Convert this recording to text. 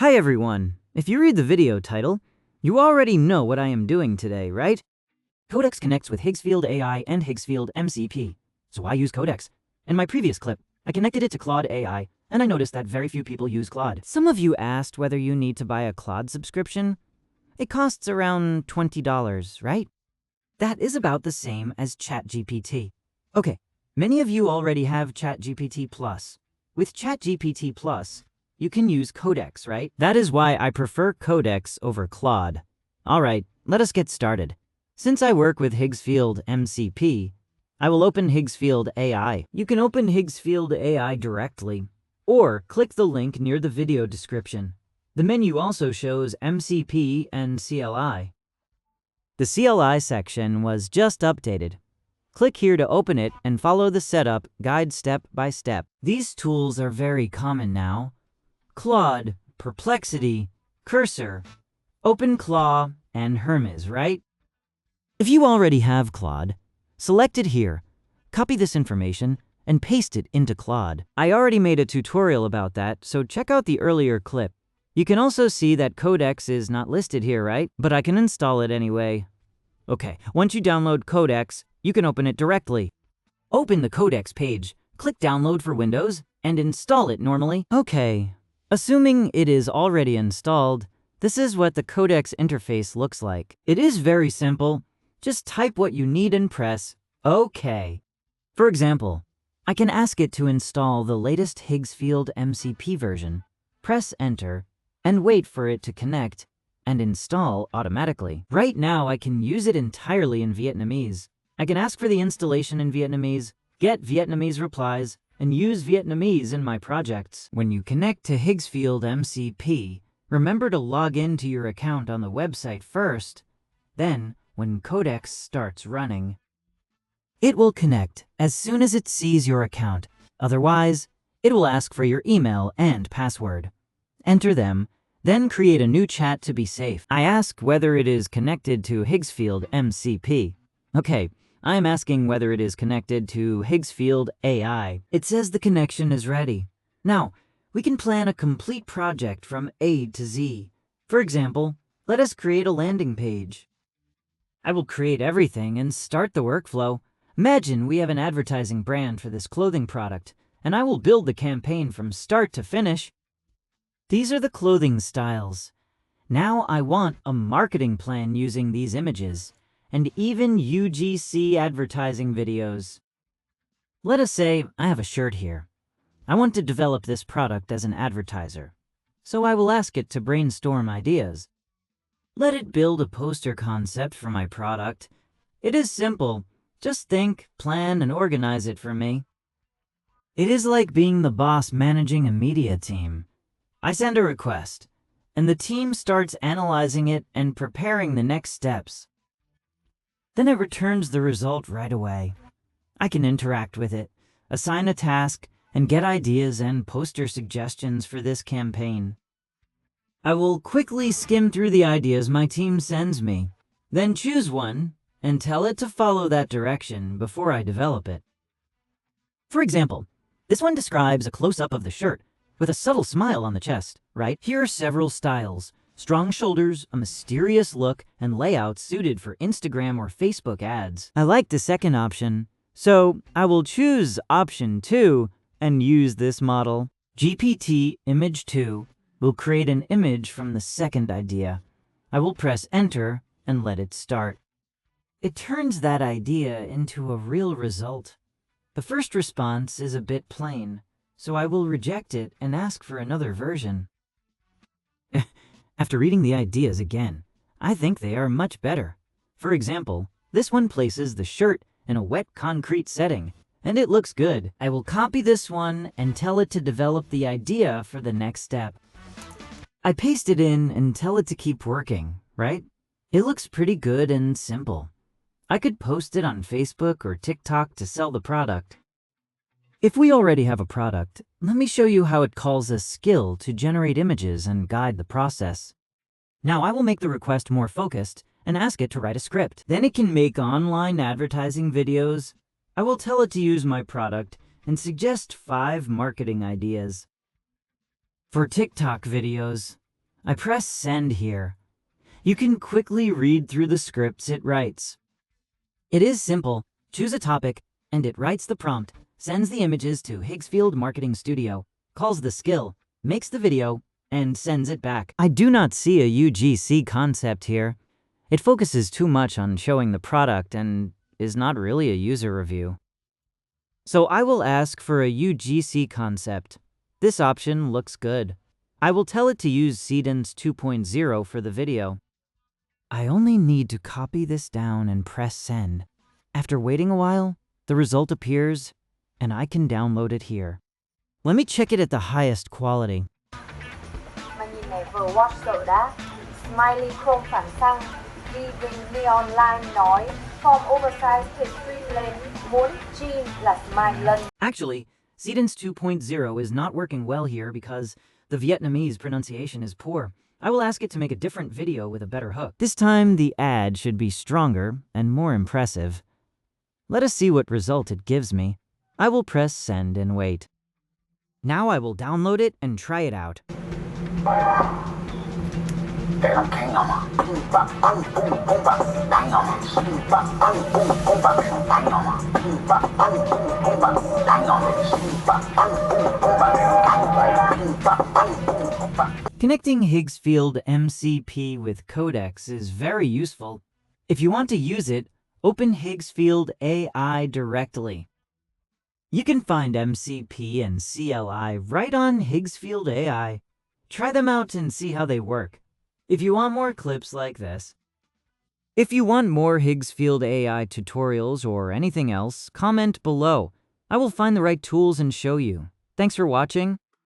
Hi everyone! If you read the video title, you already know what I am doing today, right? Codex connects with Higgsfield AI and Higgsfield MCP, so I use Codex. In my previous clip, I connected it to Claude AI, and I noticed that very few people use Claude. Some of you asked whether you need to buy a Claude subscription. It costs around $20, right? That is about the same as ChatGPT. Okay, many of you already have ChatGPT Plus. With ChatGPT Plus, you can use Codex, right? That is why I prefer Codex over Claude. Alright, let us get started. Since I work with Higgsfield MCP, I will open Higgsfield AI. You can open Higgsfield AI directly, or click the link near the video description. The menu also shows MCP and CLI. The CLI section was just updated. Click here to open it and follow the setup guide step by step. These tools are very common now. Claude, Perplexity, Cursor, OpenClaw, and Hermes, right? If you already have Claude, select it here, copy this information, and paste it into Claude. I already made a tutorial about that, so check out the earlier clip. You can also see that Codex is not listed here, right? But I can install it anyway. Okay, once you download Codex, you can open it directly. Open the Codex page, click Download for Windows, and install it normally. Okay. Assuming it is already installed, this is what the Codex interface looks like. It is very simple. Just type what you need and press OK. For example, I can ask it to install the latest Higgsfield MCP version, press Enter, and wait for it to connect and install automatically. Right now, I can use it entirely in Vietnamese. I can ask for the installation in Vietnamese, get Vietnamese replies, and use Vietnamese in my projects. When you connect to Higgsfield MCP, remember to log into your account on the website first. Then, when Codex starts running, it will connect as soon as it sees your account. Otherwise, it will ask for your email and password. Enter them, then create a new chat to be safe. I ask whether it is connected to Higgsfield MCP. Okay. I am asking whether it is connected to Higgsfield AI. It says the connection is ready. Now, we can plan a complete project from A to Z. For example, let us create a landing page. I will create everything and start the workflow. Imagine we have an advertising brand for this clothing product, and I will build the campaign from start to finish. These are the clothing styles. Now I want a marketing plan using these images, and even UGC advertising videos. Let us say I have a shirt here. I want to develop this product as an advertiser, so I will ask it to brainstorm ideas. Let it build a poster concept for my product. It is simple. Just think, plan, and organize it for me. It is like being the boss managing a media team. I send a request, and the team starts analyzing it and preparing the next steps. Then it returns the result right away. I can interact with it, assign a task, and get ideas and poster suggestions for this campaign. I will quickly skim through the ideas my team sends me, then choose one and tell it to follow that direction before I develop it. For example, this one describes a close-up of the shirt with a subtle smile on the chest, right? Here are several styles. Strong shoulders, a mysterious look, and layout suited for Instagram or Facebook ads. I like the second option, so I will choose option 2 and use this model. GPT Image 2 will create an image from the second idea. I will press Enter and let it start. It turns that idea into a real result. The first response is a bit plain, so I will reject it and ask for another version. After reading the ideas again, I think they are much better. For example, this one places the shirt in a wet concrete setting, and it looks good. I will copy this one and tell it to develop the idea for the next step. I paste it in and tell it to keep working, right? It looks pretty good and simple. I could post it on Facebook or TikTok to sell the product. If we already have a product, let me show you how it calls a skill to generate images and guide the process. Now I will make the request more focused and ask it to write a script. Then it can make online advertising videos. I will tell it to use my product and suggest 5 marketing ideas. For TikTok videos, I press send here. You can quickly read through the scripts it writes. It is simple. Choose a topic, and it writes the prompt, sends the images to Higgsfield Marketing Studio, calls the skill, makes the video, and sends it back. I do not see a UGC concept here. It focuses too much on showing the product and is not really a user review. So I will ask for a UGC concept. This option looks good. I will tell it to use Seedance 2.0 for the video. I only need to copy this down and press send. After waiting a while, the result appears, and I can download it here. Let me check it at the highest quality. Mà nhìn này vừa watch sợ đã. Smiley chrome phản xăng. Giving neon line nói. Form oversize history lên. Muốn jean là smile lên. Actually, Seedance 2.0 is not working well here because the Vietnamese pronunciation is poor. I will ask it to make a different video with a better hook. This time, the ad should be stronger and more impressive. Let us see what result it gives me. I will press send and wait. Now I will download it and try it out. Connecting Higgsfield MCP with Codex is very useful. If you want to use it, open Higgsfield AI directly. You can find MCP and CLI right on Higgsfield AI. Try them out and see how they work. If you want more clips like this. If you want more Higgsfield AI tutorials or anything else, comment below. I will find the right tools and show you. Thanks for watching.